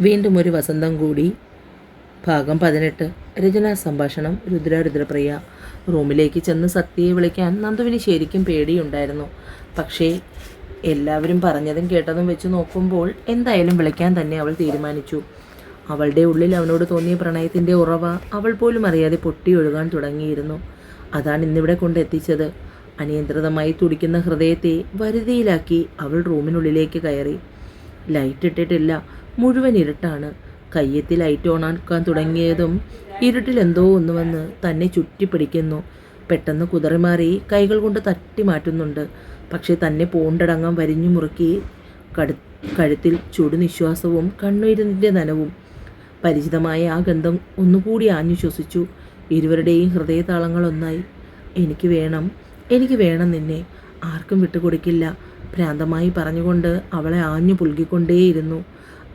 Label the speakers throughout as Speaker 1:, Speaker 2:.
Speaker 1: വീണ്ടും ഒരു വസന്തം കൂടി. ഭാഗം 18. രചനാ സംഭാഷണം. രുദ്രപ്രിയ. റൂമിലേക്ക് ചെന്ന് സത്യയെ വിളിക്കാൻ നന്ദുവിന് ശരിക്കും പേടിയുണ്ടായിരുന്നു. പക്ഷേ എല്ലാവരും പറഞ്ഞതും കേട്ടതും വെച്ച് നോക്കുമ്പോൾ എന്തായാലും വിളിക്കാൻ തന്നെ അവൾ തീരുമാനിച്ചു. അവളുടെ ഉള്ളിൽ അവനോട് തോന്നിയ പ്രണയത്തിൻ്റെ ഉറവ അവൾ പോലും അറിയാതെ പൊട്ടിയൊഴുകാൻ തുടങ്ങിയിരുന്നു. അതാണ് ഇന്നിവിടെ കൊണ്ടെത്തിച്ചത്. അനിയന്ത്രിതമായി തുടിക്കുന്ന ഹൃദയത്തെ വരുതിയിലാക്കി അവൾ റൂമിനുള്ളിലേക്ക് കയറി. ലൈറ്റ് ഇട്ടിട്ടില്ല, മുഴുവൻ ഇരുട്ടാണ്. കയ്യെത്തി ലൈറ്റ് ഓണാക്കാൻ തുടങ്ങിയതും ഇരുട്ടിൽ എന്തോ ഒന്ന് വന്ന് തന്നെ ചുറ്റിപ്പിടിക്കുന്നു. പെട്ടെന്ന് കുതറിമാറി കൈകൾ കൊണ്ട് തട്ടി മാറ്റുന്നുണ്ട്. പക്ഷെ തന്നെ പൂണ്ടടങ്ങാൻ വരിഞ്ഞു മുറുക്കി കഴുത്തിൽ ചുടുനിശ്വാസവും കണ്ണുനീരിൻ്റെ നനവും. പരിചിതമായ ആ ഗന്ധം ഒന്നുകൂടി ആഞ്ഞു ശ്വസിച്ചു. ഇരുവരുടെയും ഹൃദയതാളങ്ങൾ ഒന്നായി. എനിക്ക് വേണം നിന്നെ, ആർക്കും വിട്ടുകൊടുക്കില്ല, ഭ്രാന്തമായി പറഞ്ഞുകൊണ്ട് അവളെ ആഞ്ഞു പുൽകിക്കൊണ്ടേയിരുന്നു.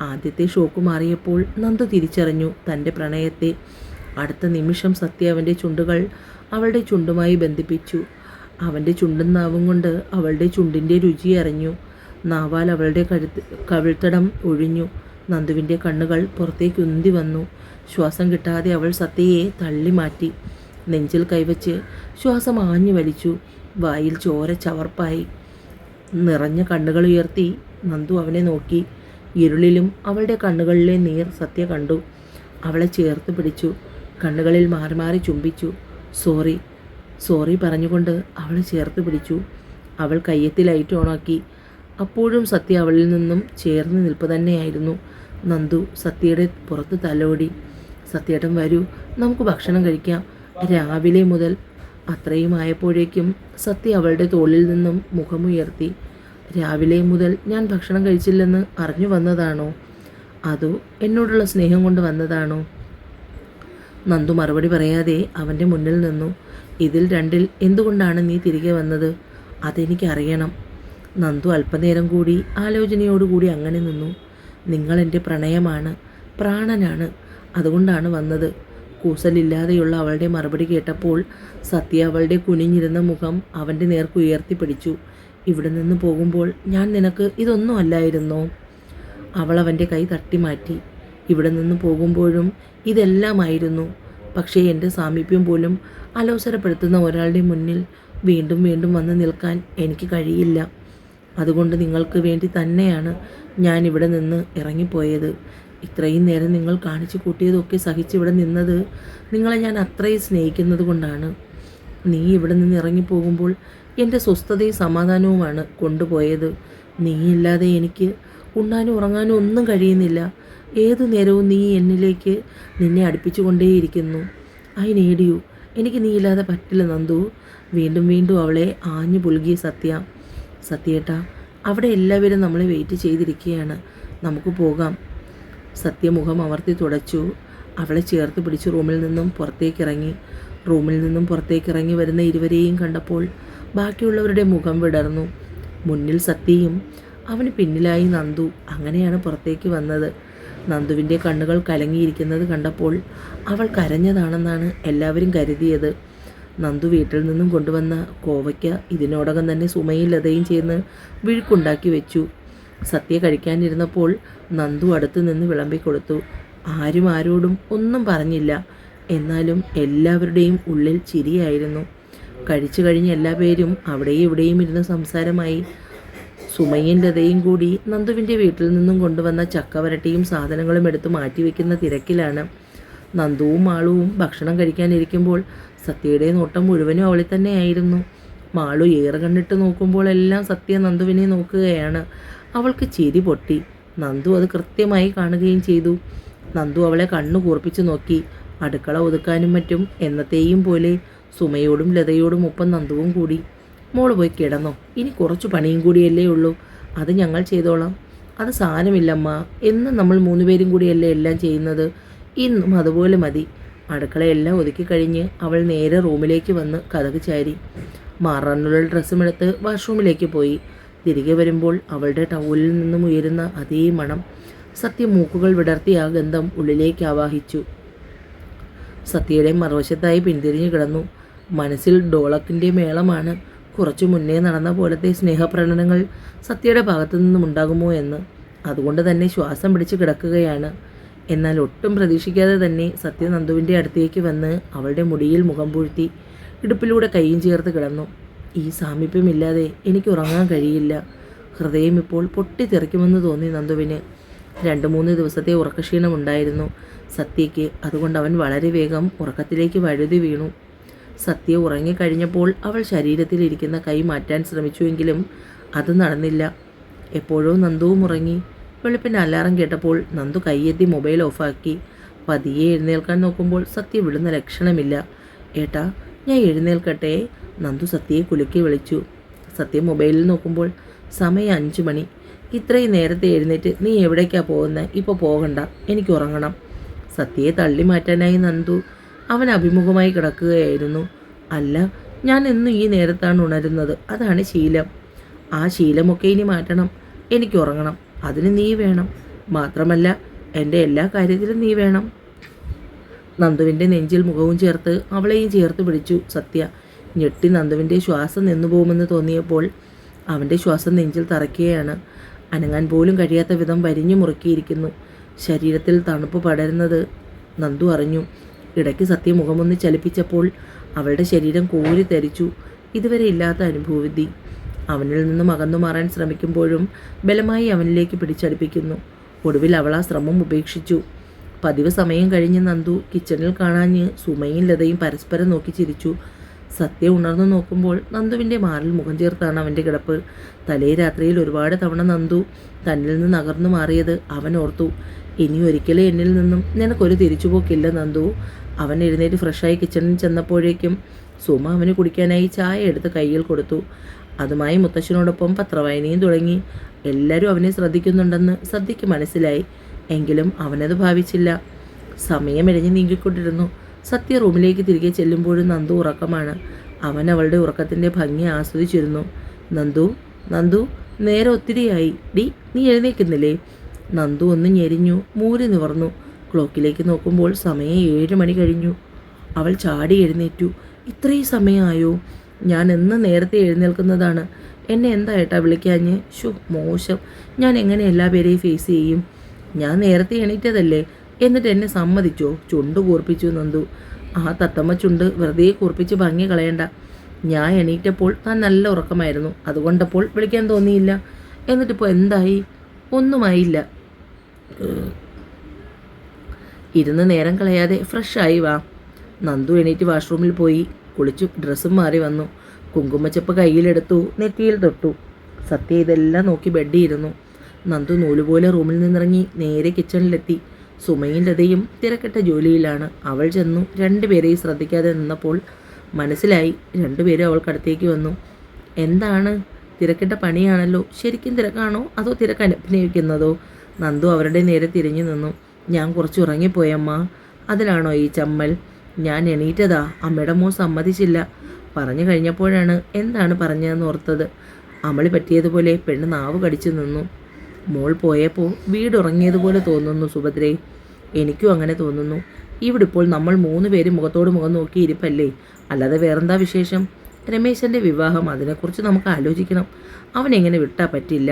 Speaker 1: ആദ്യത്തെ ഷോക്ക് മാറിയപ്പോൾ നന്ദു തിരിച്ചറിഞ്ഞു തൻ്റെ പ്രണയത്തെ. അടുത്ത നിമിഷം സത്യ അവൻ്റെ ചുണ്ടുകൾ അവളുടെ ചുണ്ടുമായി ബന്ധിപ്പിച്ചു. അവൻ്റെ ചുണ്ടും നാവും കൊണ്ട് അവളുടെ ചുണ്ടിൻ്റെ രുചി അറിഞ്ഞു. നാവാൽ അവളുടെ കവിൾത്തടം ഒഴിഞ്ഞു. നന്ദുവിൻ്റെ കണ്ണുകൾ പുറത്തേക്ക് ഉന്തി വന്നു. ശ്വാസം കിട്ടാതെ അവൾ സത്യയെ തള്ളി മാറ്റി. നെഞ്ചിൽ കൈവച്ച് ശ്വാസം ആഞ്ഞു വലിച്ചു. വായിൽ ചോര ചവർപ്പായി. നിറഞ്ഞ കണ്ണുകൾ ഉയർത്തി നന്ദു അവനെ നോക്കി. ഇരുളിലും അവളുടെ കണ്ണുകളിലെ നീർ സത്യ കണ്ടു. അവളെ ചേർത്ത് പിടിച്ചു. കണ്ണുകളിൽ മാറി മാറി ചുംബിച്ചു. സോറി പറഞ്ഞുകൊണ്ട് അവളെ ചേർത്ത് പിടിച്ചു. അവൾ കയ്യെത്തി ലൈറ്റ് ഓണാക്കി. അപ്പോഴും സത്യ അവളിൽ നിന്നും ചേർന്ന് നിൽപ്പ് തന്നെയായിരുന്നു. നന്ദു സത്യയുടെ പുറത്ത് തലോടി. സത്യേട്ടൻ വരൂ, നമുക്ക് ഭക്ഷണം കഴിക്കാം. രാവിലെ മുതൽ. അത്രയും ആയപ്പോഴേക്കും സത്യ അവളുടെ തോളിൽ നിന്നും മുഖമുയർത്തി. രാവിലെ മുതൽ ഞാൻ ഭക്ഷണം കഴിച്ചില്ലെന്ന് അറിഞ്ഞു വന്നതാണോ, അതോ എന്നോടുള്ള സ്നേഹം കൊണ്ട് വന്നതാണോ? നന്ദു മറുപടി പറയാതെ അവൻ്റെ മുന്നിൽ നിന്നു. ഇതിൽ രണ്ടിൽ എന്തുകൊണ്ടാണ് നീ തിരികെ വന്നത്? അതെനിക്കറിയണം. നന്ദു അല്പനേരം കൂടി ആലോചനയോടുകൂടി അങ്ങനെ നിന്നു. നിങ്ങൾ എൻ്റെ പ്രണയമാണ്, പ്രാണനാണ്, അതുകൊണ്ടാണ് വന്നത്. കൂസലില്ലാതെയുള്ള അവളുടെ മറുപടി കേട്ടപ്പോൾ സത്യ അവളുടെ കുനിഞ്ഞിരുന്ന മുഖം അവൻ്റെ നേർക്ക് ഉയർത്തിപ്പിടിച്ചു. ഇവിടെ നിന്ന് പോകുമ്പോൾ ഞാൻ നിനക്ക് ഇതൊന്നും അല്ലായിരുന്നോ? അവൾ അവൻ്റെ കൈ തട്ടി മാറ്റി. ഇവിടെ നിന്ന് പോകുമ്പോഴും ഇതെല്ലാമായിരുന്നു. പക്ഷേ എൻ്റെ സാമീപ്യം പോലും അലോസരപ്പെടുത്തുന്ന ഒരാളുടെ മുന്നിൽ വീണ്ടും വീണ്ടും വന്ന് നിൽക്കാൻ എനിക്ക് കഴിയില്ല. അതുകൊണ്ട് നിങ്ങൾക്ക് വേണ്ടി തന്നെയാണ് ഞാൻ ഇവിടെ നിന്ന് ഇറങ്ങിപ്പോയത്. ഇത്രയും നേരം നിങ്ങൾ കാണിച്ചു കൂട്ടിയതൊക്കെ സഹിച്ചിവിടെ നിന്നത് നിങ്ങളെ ഞാൻ അത്രയും സ്നേഹിക്കുന്നത് കൊണ്ടാണ്. നീ ഇവിടെ നിന്ന് ഇറങ്ങിപ്പോകുമ്പോൾ എൻ്റെ സ്വസ്ഥതയും സമാധാനവുമാണ് കൊണ്ടുപോയത്. നീയില്ലാതെ എനിക്ക് ഉണ്ണാനും ഉറങ്ങാനും ഒന്നും കഴിയുന്നില്ല. ഏതു നേരവും നീ എന്നിലേക്ക് നിന്നെ അടുപ്പിച്ചു കൊണ്ടേയിരിക്കുന്നു. I need you. എനിക്ക് നീയില്ലാതെ പറ്റില്ല നന്ദു. വീണ്ടും വീണ്ടും അവളെ ആഞ്ഞു പുൽകിയ സത്യേട്ടാ, അവിടെ എല്ലാവരും നമ്മളെ വെയിറ്റ് ചെയ്തിരിക്കുകയാണ്, നമുക്ക് പോകാം. സത്യമുഖം അമർത്തി തുടച്ചു. അവളെ ചേർത്ത് പിടിച്ച് റൂമിൽ നിന്നും പുറത്തേക്കിറങ്ങി വരുന്ന ഇരുവരെയും കണ്ടപ്പോൾ ബാക്കിയുള്ളവരുടെ മുഖം വിടർന്നു. മുന്നിൽ സത്യയും അവന് പിന്നിലായി നന്ദു. അങ്ങനെയാണ് പുറത്തേക്ക് വന്നത്. നന്ദുവിൻ്റെ കണ്ണുകൾ കലങ്ങിയിരിക്കുന്നത് കണ്ടപ്പോൾ അവൾ കരഞ്ഞതാണെന്നാണ് എല്ലാവരും കരുതിയത്. നന്ദു വീട്ടിൽ നിന്നും കൊണ്ടുവന്ന കോവയ്ക്ക ഇതിനോടകം തന്നെ സുമയും ലതയും ചേർന്ന് വിഴുക്കുണ്ടാക്കി വെച്ചു. സത്യ കഴിക്കാനിരുന്നപ്പോൾ നന്ദു അടുത്ത് നിന്ന് വിളമ്പിക്കൊടുത്തു. ആരും ആരോടും ഒന്നും പറഞ്ഞില്ല. എന്നാലും എല്ലാവരുടെയും ഉള്ളിൽ ചിരിയായിരുന്നു. കഴിച്ചു കഴിഞ്ഞ് എല്ലാവരും അവിടെയും ഇവിടെയും ഇരുന്ന് സംസാരമായി. സുമയും ലതയും കൂടി നന്ദുവിൻ്റെ വീട്ടിൽ നിന്നും കൊണ്ടുവന്ന ചക്കവരട്ടിയും സാധനങ്ങളും എടുത്ത് മാറ്റിവെക്കുന്ന തിരക്കിലാണ്. നന്ദുവും മാളുവും ഭക്ഷണം കഴിക്കാനിരിക്കുമ്പോൾ സത്യയുടെ നോട്ടം മുഴുവനും അവളിൽ തന്നെയായിരുന്നു. മാളു ഏറെ കണ്ടിട്ട് നോക്കുമ്പോൾ എല്ലാം സത്യ നന്ദുവിനെ നോക്കുകയാണ്. അവൾക്ക് ചിരി പൊട്ടി. നന്ദു അത് കൃത്യമായി കാണുകയും ചെയ്തു. നന്ദു അവളെ കണ്ണു കൂർപ്പിച്ച് നോക്കി. അടുക്കള ഒതുക്കാനും മറ്റും എന്നത്തെയും പോലെ സുമയോടും ലതയോടും ഒപ്പം നന്ദുവും കൂടി. മോള് പോയി കിടന്നോ, ഇനി കുറച്ച് പണിയും കൂടിയല്ലേ ഉള്ളൂ, അത് ഞങ്ങൾ ചെയ്തോളാം. അത് സാരമില്ലമ്മ, എന്നും നമ്മൾ 3 പേരും കൂടിയല്ലേ എല്ലാം ചെയ്യുന്നത്, ഇന്നും അതുപോലെ മതി. അടുക്കളയെല്ലാം ഒതുക്കി കഴിഞ്ഞ് അവൾ നേരെ റൂമിലേക്ക് വന്ന് കതക് ചാരി. മാറാനുള്ള ഡ്രസ്സുമെടുത്ത് വാഷ്റൂമിലേക്ക് പോയി. തിരികെ വരുമ്പോൾ അവളുടെ ടവലിൽ നിന്നും ഉയരുന്ന അതേ മണം. സത്യ മൂക്കുകൾ വിടർത്തി ആ ഗന്ധം ഉള്ളിലേക്ക് ആവാഹിച്ചു. സത്യയുടെ മറുവശത്തായി പിന്തിരിഞ്ഞു കിടന്നു. മനസ്സിൽ ഡോളക്കിൻ്റെ മേളമാണ്. കുറച്ചു മുന്നേ നടന്ന പോലത്തെ സ്നേഹപ്രകടനങ്ങൾ സത്യയുടെ ഭാഗത്തു നിന്നും ഉണ്ടാകുമോ എന്ന്. അതുകൊണ്ട് തന്നെ ശ്വാസം പിടിച്ച് കിടക്കുകയാണ്. എന്നാൽ ഒട്ടും പ്രതീക്ഷിക്കാതെ തന്നെ സത്യ നന്ദുവിൻ്റെ അടുത്തേക്ക് വന്ന് അവളുടെ മുടിയിൽ മുഖം പൂഴ്ത്തി ഇടുപ്പിലൂടെ കൈയും ചേർത്ത് കിടന്നു. ഈ സാമീപ്യമില്ലാതെ എനിക്ക് ഉറങ്ങാൻ കഴിയില്ല. ഹൃദയം ഇപ്പോൾ പൊട്ടിത്തെറിക്കുമെന്ന് തോന്നി നന്ദുവിന്. 2-3 ദിവസത്തെ ഉറക്കക്ഷീണമുണ്ടായിരുന്നു സത്യയ്ക്ക്. അതുകൊണ്ട് അവൻ വളരെ വേഗം ഉറക്കത്തിലേക്ക് വഴുതി വീണു. സത്യ ഉറങ്ങിക്കഴിഞ്ഞപ്പോൾ അവൾ ശരീരത്തിലിരിക്കുന്ന കൈ മാറ്റാൻ ശ്രമിച്ചുവെങ്കിലും അത് നടന്നില്ല. എപ്പോഴോ നന്ദുവും ഉറങ്ങി. വെളുപ്പിന് അലാറം കേട്ടപ്പോൾ നന്ദു കൈയെത്തി മൊബൈൽ ഓഫാക്കി. പതിയെ എഴുന്നേൽക്കാൻ നോക്കുമ്പോൾ സത്യ വിടുന്ന ലക്ഷണമില്ല. ഏട്ടാ, ഞാൻ എഴുന്നേൽക്കട്ടെ? നന്ദു സത്യയെ കുലുക്കി വിളിച്ചു. സത്യ മൊബൈലിൽ നോക്കുമ്പോൾ സമയം 5 മണി. ഇത്രയും നേരത്തെ എഴുന്നേറ്റ് നീ എവിടേക്കാണ് പോകുന്നത്? ഇപ്പോൾ പോകണ്ട, എനിക്ക് ഉറങ്ങണം. സത്യയെ തള്ളി മാറ്റാനായി നന്ദു അവൻ അഭിമുഖമായി കിടക്കുകയായിരുന്നു. അല്ല, ഞാൻ എന്നും ഈ നേരത്താണ് ഉണരുന്നത്. അതാണ് ശീലം. ആ ശീലമൊക്കെ ഇനി മാറ്റണം. എനിക്ക് ഉറങ്ങണം. അതിന് നീ വേണം. മാത്രമല്ല എൻ്റെ എല്ലാ കാര്യത്തിലും നീ വേണം. നന്ദുവിൻ്റെ നെഞ്ചിൽ മുഖവും ചേർത്ത് അവളെയും ചേർത്ത് പിടിച്ചു സത്യ. ഞെട്ടി നന്ദുവിൻ്റെ ശ്വാസം നിന്നുപോകുമെന്ന് തോന്നിയപ്പോൾ അവൻ്റെ ശ്വാസം നെഞ്ചിൽ തറയ്ക്കുകയാണ്. അനങ്ങാൻ പോലും കഴിയാത്ത വിധം വരിഞ്ഞു മുറുക്കിയിരിക്കുന്നു. ശരീരത്തിൽ തണുപ്പ് പടരുന്നത് നന്ദു അറിഞ്ഞു. ഇടയ്ക്ക് സത്യ മുഖമൊന്ന് ചലിപ്പിച്ചപ്പോൾ അവളുടെ ശരീരം കോരി തെറിച്ചു. ഇതുവരെ ഇല്ലാത്ത അനുഭൂതി. അവനിൽ നിന്നും അകന്നു മാറാൻ ശ്രമിക്കുമ്പോഴും ബലമായി അവനിലേക്ക് പിടിച്ചടുപ്പിക്കുന്നു. ഒടുവിൽ അവൾ ആ ശ്രമം ഉപേക്ഷിച്ചു. പതിവ് സമയം കഴിഞ്ഞ് നന്ദു കിച്ചണിൽ കാണാഞ്ഞ് സുമയും ലതയും പരസ്പരം നോക്കി ചിരിച്ചു. സത്യ ഉണർന്നു നോക്കുമ്പോൾ നന്ദുവിൻ്റെ മാറിൽ മുഖം ചേർത്താണ് അവൻ്റെ കിടപ്പ്. തലേ രാത്രിയിൽ ഒരുപാട് തവണ നന്ദു തന്നിൽ നിന്ന് അകർന്നു മാറിയത് അവൻ ഓർത്തു. ഇനി ഒരിക്കലും എന്നിൽ നിന്നും നിനക്കൊരു തിരിച്ചുപോക്കില്ല നന്ദു. അവൻ എഴുന്നേറ്റ് ഫ്രഷായി കിച്ചണിൽ ചെന്നപ്പോഴേക്കും സുമ അവന് കുടിക്കാനായി ചായ എടുത്ത് കയ്യിൽ കൊടുത്തു. അതുമായി മുത്തശ്ശനോടൊപ്പം പത്രവായനയും തുടങ്ങി. എല്ലാവരും അവനെ ശ്രദ്ധിക്കുന്നുണ്ടെന്ന് സദ്യയ്ക്ക് മനസ്സിലായി. എങ്കിലും അവനത് ഭാവിച്ചില്ല. സമയം എഴഞ്ഞു നീങ്ങിക്കൊണ്ടിരുന്നു. സത്യ റൂമിലേക്ക് തിരികെ ചെല്ലുമ്പോഴും നന്ദു ഉറക്കമാണ്. അവൻ അവളുടെ ഉറക്കത്തിൻ്റെ ഭംഗി ആസ്വദിച്ചിരുന്നു. നന്ദു, നന്ദു, നേരെ ഒത്തിരിയായി. ഡി, നീ എഴുന്നേൽക്കുന്നില്ലേ? നന്ദു ഒന്ന് ഞെരിഞ്ഞു, മൂരി നിവർന്നു. ക്ലോക്കിലേക്ക് നോക്കുമ്പോൾ സമയം 7 മണി കഴിഞ്ഞു. അവൾ ചാടി എഴുന്നേറ്റു. ഇത്രയും സമയമായോ? ഞാൻ എന്ന് നേരത്തെ എഴുന്നേൽക്കുന്നതാണ്. എന്നെ എന്താ ഏട്ടാ വിളിക്കാഞ്ഞ്? മോശം. ഞാൻ എങ്ങനെ എല്ലാ പേരെയും ഫേസ് ചെയ്യും? ഞാൻ നേരത്തെ എണീറ്റതല്ലേ? എന്നിട്ട് എന്നെ സമ്മതിച്ചോ? ചുണ്ട് കൂർപ്പിച്ചു നന്ദു. ആ തത്തമ്മ ചുണ്ട് വെറുതെ കൂർപ്പിച്ച് ഭംഗി കളയണ്ട. ഞാൻ എണീറ്റപ്പോൾ താൻ നല്ല ഉറക്കമായിരുന്നു. അതുകൊണ്ടപ്പോൾ വിളിക്കാൻ തോന്നിയില്ല. എന്നിട്ടിപ്പോൾ എന്തായി? ഒന്നുമായില്ല. ഇരുന്ന് നേരം കളയാതെ ഫ്രഷായി വാ. നന്ദു എണീറ്റ് വാഷ്റൂമിൽ പോയി കുളിച്ചു ഡ്രസ്സും മാറി വന്നു. കുങ്കുമച്ചപ്പ് കയ്യിലെടുത്തു, നെറ്റിയിൽ തൊട്ടു. സത്യ ഇതെല്ലാം നോക്കി ബെഡിയിരുന്നു. നന്ദു നൂലുപോലെ റൂമിൽ നിന്നിറങ്ങി നേരെ കിച്ചണിലെത്തി. സുമയും ലതയും തിരക്കിട്ട ജോലിയിലാണ്. അവൾ ചെന്നു 2 പേരെയും ശ്രദ്ധിക്കാതെ നിന്നപ്പോൾ മനസ്സിലായി. 2 പേരും അവൾക്കടുത്തേക്ക് വന്നു. എന്താണ്? തിരക്കിട്ട പണിയാണല്ലോ. ശരിക്കും തിരക്കാണോ അതോ തിരക്ക് അഭിനയിക്കുന്നതോ? നന്ദു അവരുടെ നേരെ തിരിഞ്ഞു നിന്നു. ഞാൻ കുറച്ച് ഉറങ്ങിപ്പോയമ്മ. അതിലാണോ ഈ ചമ്മൽ? ഞാൻ എണീറ്റതാ. അമ്മയുടെ മോൻ സമ്മതിച്ചില്ല. പറഞ്ഞു കഴിഞ്ഞപ്പോഴാണ് എന്താണ് പറഞ്ഞതെന്ന് ഓർത്തത്. അമളി പറ്റിയതുപോലെ പെണ്ണ് നാവ് കടിച്ചു നിന്നു. മോൾ പോയപ്പോൾ വീടുറങ്ങിയതുപോലെ തോന്നുന്നു സുഭദ്രേ. എനിക്കും അങ്ങനെ തോന്നുന്നു. ഇവിടെ ഇപ്പോൾ നമ്മൾ 3 പേരും മുഖത്തോട് മുഖം നോക്കി ഇരിപ്പല്ലേ? അല്ലാതെ വേറെന്താ വിശേഷം? രമേശൻ്റെ വിവാഹം, അതിനെക്കുറിച്ച് നമുക്ക് ആലോചിക്കണം. അവനെങ്ങനെ വിട്ടാൽ പറ്റില്ല.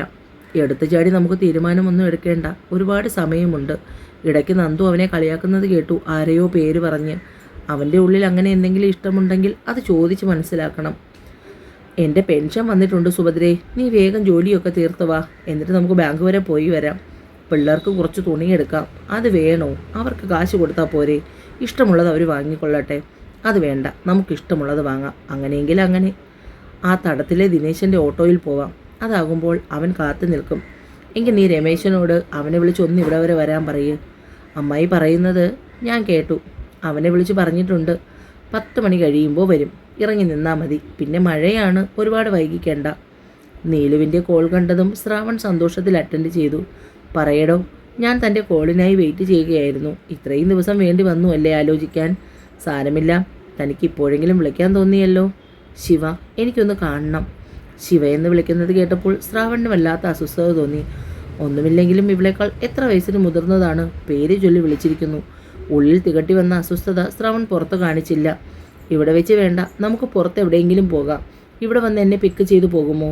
Speaker 1: എടുത്തു ചാടി നമുക്ക് തീരുമാനമൊന്നും എടുക്കേണ്ട. ഒരുപാട് സമയമുണ്ട്. ഇടയ്ക്ക് നന്ദു അവനെ കളിയാക്കുന്നത് കേട്ടു. ആരെയോ പേര് പറഞ്ഞ്. അവൻ്റെ ഉള്ളിൽ അങ്ങനെ എന്തെങ്കിലും ഇഷ്ടമുണ്ടെങ്കിൽ അത് ചോദിച്ച് മനസ്സിലാക്കണം. എൻ്റെ പെൻഷൻ വന്നിട്ടുണ്ട് സുഭദ്രേ. നീ വേഗം ജോലിയൊക്കെ തീർത്ത് വാ. എന്നിട്ട് നമുക്ക് ബാങ്ക് വരെ പോയി വരാം. പിള്ളേർക്ക് കുറച്ച് തുണിയെടുക്കാം. അത് വേണോ? അവർക്ക് കാശ് കൊടുത്താൽ പോരെ? ഇഷ്ടമുള്ളത് അവർ വാങ്ങിക്കൊള്ളട്ടെ. അത് വേണ്ട, നമുക്കിഷ്ടമുള്ളത് വാങ്ങാം. അങ്ങനെയെങ്കിൽ അങ്ങനെ. ആ തടത്തിലെ ദിനേശൻ്റെ ഓട്ടോയിൽ പോവാം. അതാകുമ്പോൾ അവൻ കാത്തു നിൽക്കും. എങ്കിൽ നീ രമേശനോട് അവനെ വിളിച്ച് ഒന്ന് ഇവിടെ വരെ വരാൻ പറയൂ. അമ്മായി പറയുന്നത് ഞാൻ കേട്ടു. അവനെ വിളിച്ച് പറഞ്ഞിട്ടുണ്ട്. 10 മണി കഴിയുമ്പോൾ വരും. ഇറങ്ങി നിന്നാൽ മതി. പിന്നെ മഴയാണ്, ഒരുപാട് വൈകിക്കേണ്ട. നീലുവിൻ്റെ കോൾ കണ്ടതും ശ്രാവൺ സന്തോഷത്തിൽ അറ്റൻഡ് ചെയ്തു. പറയടോ, ഞാൻ തൻ്റെ കോളിനായി വെയിറ്റ് ചെയ്യുകയായിരുന്നു. ഇത്രയും ദിവസം വേണ്ടി വന്നു അല്ലേ ആലോചിക്കാൻ? സാരമില്ല, തനിക്ക് ഇപ്പോഴെങ്കിലും വിളിക്കാൻ തോന്നിയല്ലോ. ശിവ, എനിക്കൊന്ന് കാണണം. ശിവ എന്ന് വിളിക്കുന്നത് കേട്ടപ്പോൾ ശ്രാവണിന് വല്ലാത്ത അസ്വസ്ഥത തോന്നി. ഒന്നുമില്ലെങ്കിലും ഇവളേക്കാൾ എത്ര വയസ്സിന് മുതിർന്നതാണ്. പേര് ചൊല്ലി വിളിച്ചിരിക്കുന്നു. ഉള്ളിൽ തികട്ടി വന്ന അസ്വസ്ഥത ശ്രാവൺ പുറത്ത് കാണിച്ചില്ല. ഇവിടെ വെച്ച് വേണ്ട, നമുക്ക് പുറത്ത് എവിടെയെങ്കിലും പോകാം. ഇവിടെ വന്ന് എന്നെ പിക്ക് ചെയ്തു പോകുമോ?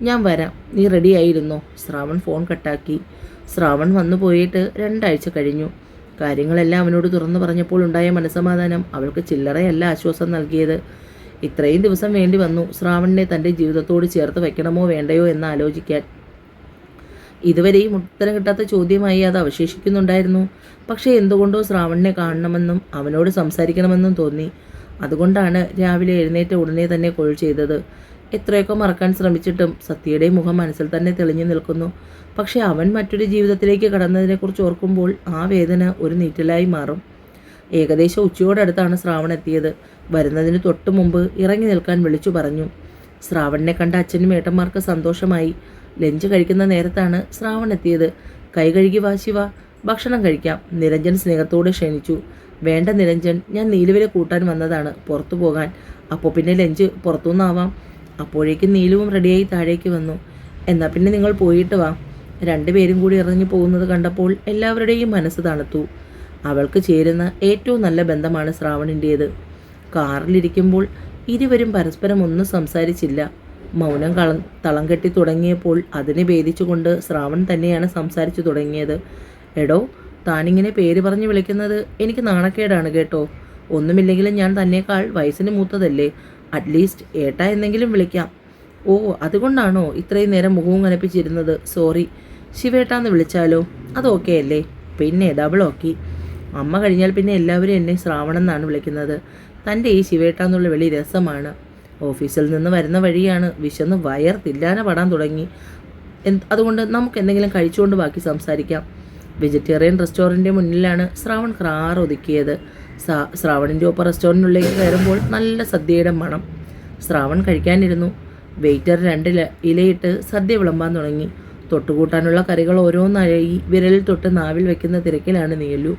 Speaker 1: ഞാൻ വരാം, നീ റെഡിയായിരുന്നോ? ശ്രാവൺ ഫോൺ കട്ടാക്കി. ശ്രാവൺ വന്നു പോയിട്ട് 2 ആഴ്ച കഴിഞ്ഞു. കാര്യങ്ങളെല്ലാം അവനോട് തുറന്നു പറഞ്ഞപ്പോൾ ഉണ്ടായ മനസ്സമാധാനം അവൾക്ക് ചില്ലറയല്ല ആശ്വാസം നൽകിയത്. ഇത്രയും ദിവസം വേണ്ടി വന്നു ശ്രാവണിനെ തൻ്റെ ജീവിതത്തോട് ചേർത്ത് വയ്ക്കണമോ വേണ്ടയോ എന്ന് ആലോചിക്കാൻ. ഇതുവരെയും ഉത്തരം കിട്ടാത്ത ചോദ്യമായി അത് അവശേഷിക്കുന്നുണ്ടായിരുന്നു. പക്ഷേ എന്തുകൊണ്ടോ ശ്രാവണിനെ കാണണമെന്നും അവനോട് സംസാരിക്കണമെന്നും തോന്നി. അതുകൊണ്ടാണ് രാവിലെ എഴുന്നേറ്റ ഉടനെ തന്നെ കോൾ ചെയ്തത്. എത്രയൊക്കെ മറക്കാൻ ശ്രമിച്ചിട്ടും സത്യയുടെ മുഖം മനസ്സിൽ തന്നെ തെളിഞ്ഞു നിൽക്കുന്നു. പക്ഷെ അവൻ മറ്റൊരു ജീവിതത്തിലേക്ക് കടന്നതിനെക്കുറിച്ച് ഓർക്കുമ്പോൾ ആ വേദന ഒരു നീറ്റലായി മാറും. ഏകദേശം ഉച്ചയോടടുത്താണ് ശ്രാവൺ എത്തിയത്. വരുന്നതിന് തൊട്ടു മുമ്പ് ഇറങ്ങി നിൽക്കാൻ വിളിച്ചു പറഞ്ഞു. ശ്രാവണിനെ കണ്ട അച്ഛനും ഏട്ടന്മാർക്ക് സന്തോഷമായി. ലഞ്ച് കഴിക്കുന്ന നേരത്താണ് ശ്രാവൺ എത്തിയത്. കൈ കഴുകി വാ ശിവ, ഭക്ഷണം കഴിക്കാം. നിരഞ്ജൻ സ്നേഹത്തോടെ ക്ഷണിച്ചു. വേണ്ട നിരഞ്ജൻ, ഞാൻ നീലുവിനെ കൂട്ടാൻ വന്നതാണ്, പുറത്തു പോകാൻ. അപ്പോൾ പിന്നെ ലഞ്ച് പുറത്തുനിന്നാവാം. അപ്പോഴേക്കും നീലുവും റെഡിയായി താഴേക്ക് വന്നു. എന്നാൽ പിന്നെ നിങ്ങൾ പോയിട്ട് വാ. 2 പേരും കൂടി ഇറങ്ങി പോകുന്നത് കണ്ടപ്പോൾ എല്ലാവരുടെയും മനസ്സ് തണുത്തു. അവൾക്ക് ചേരുന്ന ഏറ്റവും നല്ല ബന്ധമാണ് ശ്രാവണിൻ്റേത്. കാറിലിരിക്കുമ്പോൾ ഇരുവരും പരസ്പരം ഒന്നും സംസാരിച്ചില്ല. മൗനം തളം കെട്ടി തുടങ്ങിയപ്പോൾ അതിനെ ഭേദിച്ചുകൊണ്ട് ശ്രാവൺ തന്നെയാണ് സംസാരിച്ചു തുടങ്ങിയത്. എടോ, താനിങ്ങനെ പേര് പറഞ്ഞ് വിളിക്കുന്നത് എനിക്ക് നാണക്കേടാണ് കേട്ടോ. ഒന്നുമില്ലെങ്കിലും ഞാൻ തന്നേക്കാൾ വയസ്സിന് മൂത്തതല്ലേ. അറ്റ്ലീസ്റ്റ് ഏട്ടാ എന്നെങ്കിലും വിളിക്കാം. ഓ, അതുകൊണ്ടാണോ ഇത്രയും നേരം മുഖവും കനപ്പിച്ചിരുന്നത്? സോറി. ശിവേട്ടാന്ന് വിളിച്ചാലോ? അത് ഓക്കെ അല്ലേ? പിന്നെ ഡബിൾ ഓക്കെ. അമ്മ കഴിഞ്ഞാൽ പിന്നെ എല്ലാവരും എന്നെ ശ്രാവണെന്നാണ് വിളിക്കുന്നത്. തൻ്റെ ഈ ശിവേട്ടാന്നുള്ള വിളി രസമാണ്. ഓഫീസിൽ നിന്ന് വരുന്ന വഴിയാണ്. വിശന്ന് വയർ തില്ലാന പടാൻ തുടങ്ങി. അതുകൊണ്ട് നമുക്ക് എന്തെങ്കിലും കഴിച്ചുകൊണ്ട് ബാക്കി സംസാരിക്കാം. വെജിറ്റേറിയൻ റെസ്റ്റോറൻറ്റിൻ്റെ മുന്നിലാണ് ശ്രാവൺ കാർ ഒതുക്കിയത്. ശ്രാവണിൻ്റെ ഒപ്പം റെസ്റ്റോറൻറ്റിനുള്ളിലേക്ക് കയറുമ്പോൾ നല്ല സദ്യയുടെ മണം. ശ്രാവൺ കഴിക്കാനിരുന്നു. വെയിറ്റർ 2 ഇലയിട്ട് സദ്യ വിളമ്പാൻ തുടങ്ങി. തൊട്ടുകൂട്ടാനുള്ള കറികൾ ഓരോന്നായി വിരലിൽ തൊട്ട് നാവിൽ വെക്കുന്ന തിരക്കിലാണ് നീലു.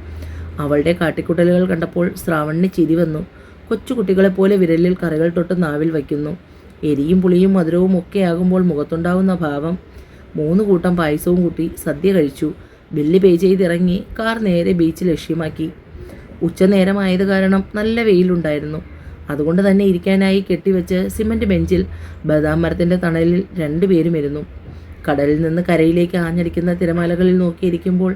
Speaker 1: അവളുടെ കാട്ടിക്കുട്ടലുകൾ കണ്ടപ്പോൾ ശ്രാവണിന് ചിരി വന്നു. കൊച്ചുകുട്ടികളെപ്പോലെ വിരലിൽ കറികൾ തൊട്ട് നാവിൽ വയ്ക്കുന്നു. എരിയും പുളിയും മധുരവും ഒക്കെ ആകുമ്പോൾ മുഖത്തുണ്ടാവുന്ന ഭാവം. 3 കൂട്ടം പായസവും കൂട്ടി സദ്യ കഴിച്ചു. ബില്ല് പേ ചെയ്തിറങ്ങി കാർ നേരെ ബീച്ച് ലക്ഷ്യമാക്കി. ഉച്ചനേരമായത് കാരണം നല്ല വെയിലുണ്ടായിരുന്നു. അതുകൊണ്ട് തന്നെ ഇരിക്കാനായി കെട്ടിവെച്ച് സിമൻറ്റ് ബെഞ്ചിൽ ബദാം മരത്തിൻ്റെ തണലിൽ 2 പേരും ഇരുന്നു. കടലിൽ നിന്ന് കരയിലേക്ക് ആഞ്ഞടിക്കുന്ന തിരമാലകളിൽ നോക്കിയിരിക്കുമ്പോൾ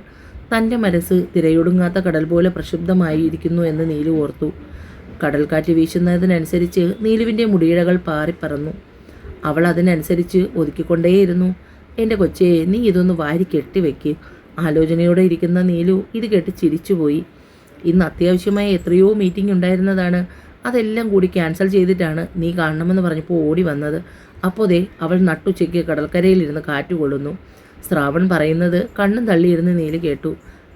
Speaker 1: തൻ്റെ മനസ്സ് തിരയൊടുങ്ങാത്ത കടൽ പോലെ പ്രക്ഷുബ്ധമായി ഇരിക്കുന്നു എന്ന് നീലു ഓർത്തു. കടൽക്കാറ്റ് വീശുന്നതിനനുസരിച്ച് നീലുവിൻ്റെ മുടിയിഴകൾ പാറിപ്പറന്നു. അവൾ അതിനനുസരിച്ച് ഒതുക്കിക്കൊണ്ടേയിരുന്നു. എൻ്റെ കൊച്ചേ, നീ ഇതൊന്ന് വാരി കെട്ടിവെക്ക്. ആലോചനയോടെ ഇരിക്കുന്ന നീലു ഇത് കേട്ട് ചിരിച്ചുപോയി. ഇന്ന് അത്യാവശ്യമായ എത്രയോ മീറ്റിംഗ് ഉണ്ടായിരുന്നതാണ്. അതെല്ലാം കൂടി ക്യാൻസൽ ചെയ്തിട്ടാണ് നീ കാണണമെന്ന് പറഞ്ഞപ്പോൾ ഓടി വന്നത്. അപ്പോൾ ദേ അവൾ നട്ടുച്ചയ്ക്ക് കടൽക്കരയിലിരുന്ന് കാറ്റുകൊള്ളുന്നു. ശ്രാവൺ പറയുന്നത് കണ്ണും തള്ളിയിരുന്ന് നീല് കേട്ടു.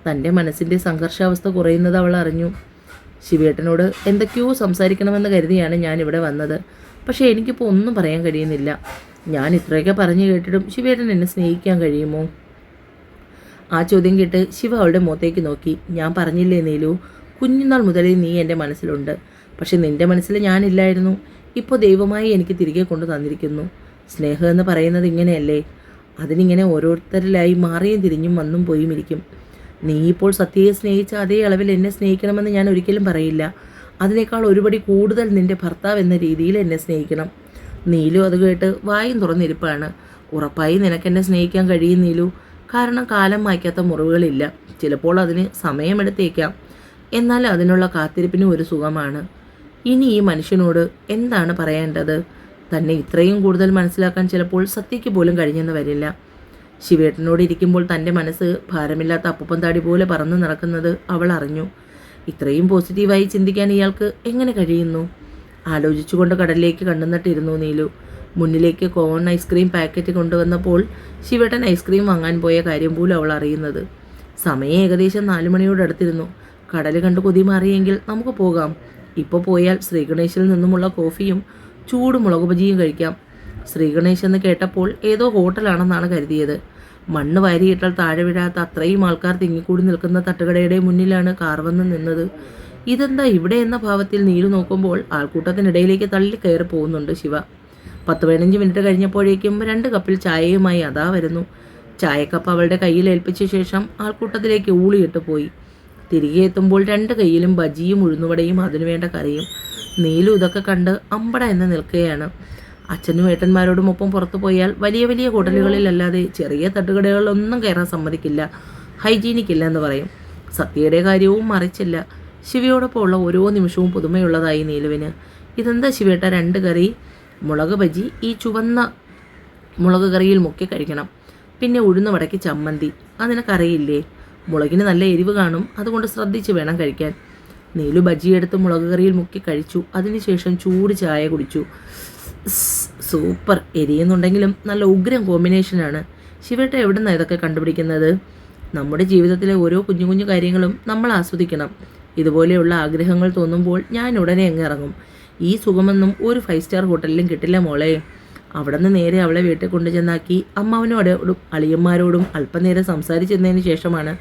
Speaker 1: തൻ്റെ മനസ്സിൻ്റെ സംഘർഷാവസ്ഥ കുറയുന്നത് അവൾ അറിഞ്ഞു. ശിവേട്ടനോട് എന്തൊക്കെയോ സംസാരിക്കണമെന്ന് കരുതിയാണ് ഞാനിവിടെ വന്നത്. പക്ഷേ എനിക്കിപ്പോൾ ഒന്നും പറയാൻ കഴിയുന്നില്ല. ഞാൻ ഇത്രയൊക്കെ പറഞ്ഞു കേട്ടിട്ടും ശിവേട്ടൻ എന്നെ സ്നേഹിക്കാൻ കഴിയുമോ? ആ ചോദ്യം കേട്ട് ശിവ അവളുടെ മുഖത്തേക്ക് നോക്കി. ഞാൻ പറഞ്ഞില്ലേ നീലു, കുഞ്ഞുനാൾ മുതലേ നീ എൻ്റെ മനസ്സിലുണ്ട്. പക്ഷെ നിൻ്റെ മനസ്സിൽ ഞാനില്ലായിരുന്നു. ഇപ്പോൾ ദൈവമായി എനിക്ക് തിരികെ കൊണ്ടു തന്നിരിക്കുന്നു. സ്നേഹം എന്ന് പറയുന്നത് ഇങ്ങനെയല്ലേ? അതിനിങ്ങനെ ഓരോരുത്തരിലായി മാറിയും തിരിഞ്ഞും വന്നും പോയും ഇരിക്കും. നീ ഇപ്പോൾ സത്യയെ സ്നേഹിച്ച അതേ അളവിൽ എന്നെ സ്നേഹിക്കണമെന്ന് ഞാൻ ഒരിക്കലും പറയില്ല. അതിനേക്കാൾ ഒരുപടി കൂടുതൽ നിൻ്റെ ഭർത്താവ് എന്ന രീതിയിൽ എന്നെ സ്നേഹിക്കണം. നീലു അത് കേട്ട് വായും തുറന്നിരിപ്പാണ്. ഉറപ്പായി നിനക്കെന്നെ സ്നേഹിക്കാൻ കഴിയും നീലു. കാരണം കാലം മായ്ക്കാത്ത മുറിവുകളില്ല. ചിലപ്പോൾ അതിന് സമയമെടുത്തേക്കാം. എന്നാൽ അതിനുള്ള കാത്തിരിപ്പിന് ഒരു സുഖമാണ്. ഇനി ഈ മനുഷ്യനോട് എന്താണ് പറയേണ്ടത്? തന്നെ ഇത്രയും കൂടുതൽ മനസ്സിലാക്കാൻ ചിലപ്പോൾ സത്യയ്ക്ക് പോലും കഴിഞ്ഞെന്ന് വരില്ല. ശിവേട്ടനോട് ഇരിക്കുമ്പോൾ തൻ്റെ മനസ്സ് ഭാരമില്ലാത്ത അപ്പൂപ്പൻ താടി പോലെ പറന്നു നടക്കുന്നത് അവൾ അറിഞ്ഞു. ഇത്രയും പോസിറ്റീവായി ചിന്തിക്കാൻ ഇയാൾക്ക് എങ്ങനെ കഴിയുന്നു? ആലോചിച്ചുകൊണ്ട് കടലിലേക്ക് കണ്ണുനട്ടിരുന്നു നീലു. മുന്നിലേക്ക് കോൺ ഐസ്ക്രീം പാക്കറ്റ് കൊണ്ടുവന്നപ്പോൾ ശിവേട്ടൻ ഐസ്ക്രീം വാങ്ങാൻ പോയ കാര്യം പോലും അവൾ അറിയുന്നത്. സമയം ഏകദേശം 4 മണിയോടടുത്തിരുന്നു. കടൽ കണ്ട് കൊതി മാറിയെങ്കിൽ നമുക്ക് പോകാം. ഇപ്പോൾ പോയാൽ ശ്രീഗണേശിൽ നിന്നുമുള്ള കോഫിയും ചൂട് മുളക് ബജിയും കഴിക്കാം. ശ്രീഗണേശ് എന്ന് കേട്ടപ്പോൾ ഏതോ ഹോട്ടലാണെന്നാണ് കരുതിയത്. മണ്ണ് വാരിയിട്ടാൽ താഴെ വീഴാത്ത അത്രയും ആൾക്കാർ തിങ്ങിക്കൂടി നിൽക്കുന്ന തട്ടുകടയുടെ മുന്നിലാണ് കാർ വന്ന് നിന്നത്. ഇതെന്താ ഇവിടെ എന്ന ഭാവത്തിൽ നീലു നോക്കുമ്പോൾ ആൾക്കൂട്ടത്തിനിടയിലേക്ക് തള്ളി കയറി പോകുന്നുണ്ട് ശിവ. 10-15 മിനിറ്റ് കഴിഞ്ഞപ്പോഴേക്കും 2 കപ്പിൽ ചായയുമായി അതാ വരുന്നു. ചായക്കപ്പ് അവളുടെ കയ്യിൽ ഏൽപ്പിച്ച ശേഷം ആൾക്കൂട്ടത്തിലേക്ക് ഊളിയിട്ട് പോയി. തിരികെ എത്തുമ്പോൾ 2 കൈയിലും ബജിയും ഉഴുന്നുവടയും അതിനുവേണ്ട കറിയും. നീലു ഇതൊക്കെ കണ്ട് അമ്പട എന്ന് നിൽക്കുകയാണ്. അച്ഛനും ഏട്ടന്മാരോടും ഒപ്പം പുറത്തു പോയാൽ വലിയ വലിയ ഹോട്ടലുകളിലല്ലാതെ ചെറിയ തട്ടുകടകളിലൊന്നും കയറാൻ സമ്മതിക്കില്ല, ഹൈജീനിക് ഇല്ല എന്ന് പറയും. സത്യയുടെ കാര്യവും മറിച്ചില്ല. ശിവയോടൊപ്പം ഉള്ള ഓരോ നിമിഷവും പുതുമയുള്ളതായി നീലുവിന്. ഇതെന്താ ശിവേട്ട 2 കറി? മുളക് ബജി ഈ ചുവന്ന മുളക് കറിയിൽ മുക്കി കഴിക്കണം. പിന്നെ ഉഴുന്ന് വടക്കി ചമ്മന്തി. അതിനൊക്കറിയില്ലേ? മുളകിന് നല്ല എരിവ് കാണും, അതുകൊണ്ട് ശ്രദ്ധിച്ച് വേണം കഴിക്കാൻ. നീലു ബജിയെടുത്ത് മുളക് കറിയിൽ മുക്കി കഴിച്ചു. അതിനുശേഷം ചൂട് ചായ കുടിച്ചു. സൂപ്പർ. എരിയുന്നുണ്ടെങ്കിലും നല്ല ഉഗ്രം കോമ്പിനേഷനാണ്. ശിവേട്ട എവിടുന്നാണ് ഇതൊക്കെ കണ്ടുപിടിക്കുന്നത്? നമ്മുടെ ജീവിതത്തിലെ ഓരോ കുഞ്ഞു കുഞ്ഞു കാര്യങ്ങളും നമ്മൾ ആസ്വദിക്കണം. ഇതുപോലെയുള്ള ആഗ്രഹങ്ങൾ തോന്നുമ്പോൾ ഞാൻ ഉടനെ അങ്ങ് ഇറങ്ങും. ഈ സുഖമൊന്നും ഒരു 5 സ്റ്റാർ ഹോട്ടലിലും കിട്ടില്ല മോളെ. അവിടെ നിന്ന് നേരെ അവളെ വീട്ടിൽ കൊണ്ടുചെന്നാക്കി അമ്മാവനോടും അളിയന്മാരോടും അല്പനേരം സംസാരിച്ചതിന് ശേഷമാണ്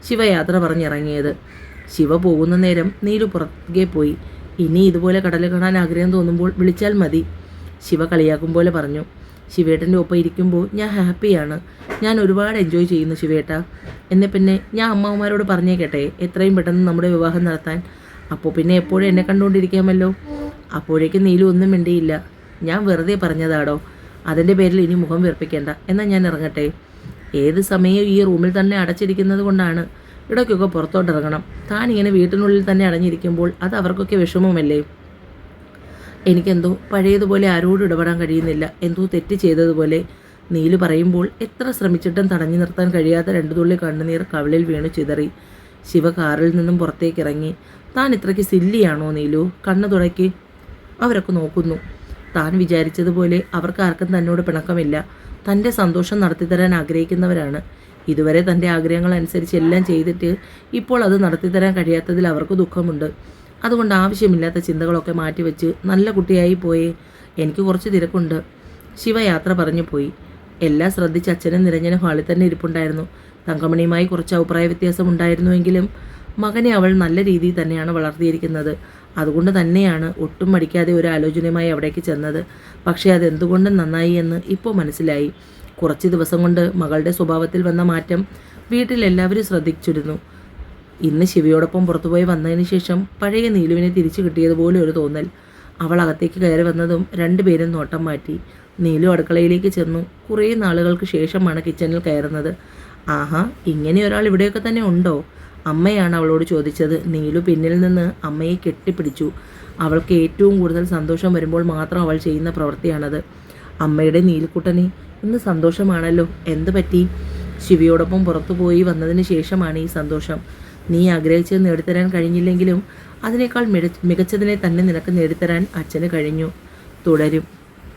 Speaker 1: ശിവ യാത്ര പറഞ്ഞിറങ്ങിയത്. ശിവ പോകുന്ന നേരം നീലു പുറകെ പോയി. ഇനി ഇതുപോലെ കടൽ കാണാൻ ആഗ്രഹം തോന്നുമ്പോൾ വിളിച്ചാൽ മതി. ശിവ കളിയാക്കും പോലെ പറഞ്ഞു. ശിവേട്ടൻ്റെ ഒപ്പം ഇരിക്കുമ്പോൾ ഞാൻ ഹാപ്പിയാണ്. ഞാൻ ഒരുപാട് എൻജോയ് ചെയ്യുന്നു ശിവേട്ട. എന്നെ പിന്നെ ഞാൻ അമ്മാവന്മാരോട് പറഞ്ഞേക്കട്ടെ എത്രയും പെട്ടെന്ന് നമ്മുടെ വിവാഹം നടത്താൻ. അപ്പോൾ പിന്നെ എപ്പോഴും എന്നെ കണ്ടുകൊണ്ടിരിക്കാമല്ലോ. അപ്പോഴേക്കും നീലു ഒന്നും മിണ്ടിയില്ല. ഞാൻ വെറുതെ പറഞ്ഞതാടോ, അതിൻ്റെ പേരിൽ ഇനി മുഖം വീർപ്പിക്കേണ്ട. എന്നാൽ ഞാൻ ഇറങ്ങട്ടെ. ഏത് സമയവും ഈ റൂമിൽ തന്നെ അടച്ചിരിക്കുന്നത് കൊണ്ടാണ്. ഇടയ്ക്കൊക്കെ പുറത്തോട്ടിറങ്ങണം. താൻ ഇങ്ങനെ വീട്ടിനുള്ളിൽ തന്നെ അടഞ്ഞിരിക്കുമ്പോൾ അത് അവർക്കൊക്കെ വിഷമമല്ലേ? എനിക്കെന്തോ പഴയതുപോലെ ആരോടും ഇടപെടാൻ കഴിയുന്നില്ല. എന്തോ തെറ്റ് ചെയ്തതുപോലെ. നീലു പറയുമ്പോൾ എത്ര ശ്രമിച്ചിട്ടും തടഞ്ഞു നിർത്താൻ കഴിയാത്ത 2 തുള്ളി കണ്ണുനീർ കവിളിൽ വീണു ചിതറി. ശിവ കാറിൽ നിന്നും പുറത്തേക്ക് ഇറങ്ങി. താൻ ഇത്രയ്ക്ക് സില്ലിയാണോ നീലു? കണ്ണു തുടക്കി. അവരൊക്കെ നോക്കുന്നു. താൻ വിചാരിച്ചതുപോലെ അവർക്ക് ആർക്കും തന്നോട് പിണക്കമില്ല. തൻ്റെ സന്തോഷം നടത്തിത്തരാൻ ആഗ്രഹിക്കുന്നവരാണ്. ഇതുവരെ തൻ്റെ ആഗ്രഹങ്ങൾ അനുസരിച്ച് എല്ലാം ചെയ്തിട്ട് ഇപ്പോൾ അത് നടത്തിത്തരാൻ കഴിയാത്തതിൽ അവർക്ക് ദുഃഖമുണ്ട്. അതുകൊണ്ട് ആവശ്യമില്ലാത്ത ചിന്തകളൊക്കെ മാറ്റിവെച്ച് നല്ല കുട്ടിയായി പോയേ. എനിക്ക് കുറച്ച് തിരക്കുണ്ട്. ശിവ യാത്ര പറഞ്ഞു പോയി. എല്ലാം ശ്രദ്ധിച്ച് അച്ഛനും നിരഞ്ജനും ഹാളിൽ തന്നെ ഇരിപ്പുണ്ടായിരുന്നു. തങ്കമണിയുമായി കുറച്ച് അഭിപ്രായ വ്യത്യാസം ഉണ്ടായിരുന്നുവെങ്കിലും മകനെ അവൾ നല്ല രീതിയിൽ തന്നെയാണ് വളർത്തിയിരിക്കുന്നത്. അതുകൊണ്ട് തന്നെയാണ് ഒട്ടും മടിക്കാതെ ഒരു ആലോചനയുമായി അവിടേക്ക് ചെന്നത്. പക്ഷേ അതെന്തുകൊണ്ടും നന്നായി എന്ന് ഇപ്പോൾ മനസ്സിലായി. കുറച്ച് ദിവസം കൊണ്ട് മകളുടെ സ്വഭാവത്തിൽ വന്ന മാറ്റം വീട്ടിലെല്ലാവരും ശ്രദ്ധിച്ചിരുന്നു. ഇന്ന് ശിവയോടൊപ്പം പുറത്തുപോയി വന്നതിന് ശേഷം പഴയ നീലുവിനെ തിരിച്ചു കിട്ടിയതുപോലെ ഒരു തോന്നൽ. അവൾ അകത്തേക്ക് കയറി വന്നതും 2 പേരും നോട്ടം മാറ്റി. നീലു അടുക്കളയിലേക്ക് ചെന്നു. കുറേ നാളുകൾക്ക് ശേഷമാണ് കിച്ചണിൽ കയറുന്നത്. ആഹാ, ഇങ്ങനെ ഒരാൾ ഇവിടെയൊക്കെ തന്നെ ഉണ്ടോ? അമ്മയാണ് അവളോട് ചോദിച്ചത്. നീലു പിന്നിൽ നിന്ന് അമ്മയെ കെട്ടിപ്പിടിച്ചു. അവൾക്ക് ഏറ്റവും കൂടുതൽ സന്തോഷം വരുമ്പോൾ മാത്രം അവൾ ചെയ്യുന്ന പ്രവൃത്തിയാണത്. അമ്മയുടെ നീലിക്കുട്ടനെ ഇന്ന് സന്തോഷമാണല്ലോ. എന്ത് പറ്റി? ശിവയോടൊപ്പം പുറത്തുപോയി വന്നതിന് ശേഷമാണ് ഈ സന്തോഷം. നീ ആഗ്രഹിച്ചത് നേടിത്തരാൻ കഴിഞ്ഞില്ലെങ്കിലും അതിനേക്കാൾ മികച്ചതിനെ തന്നെ നിനക്ക് നേടിത്തരാൻ അച്ഛന് കഴിഞ്ഞു. തുടരും.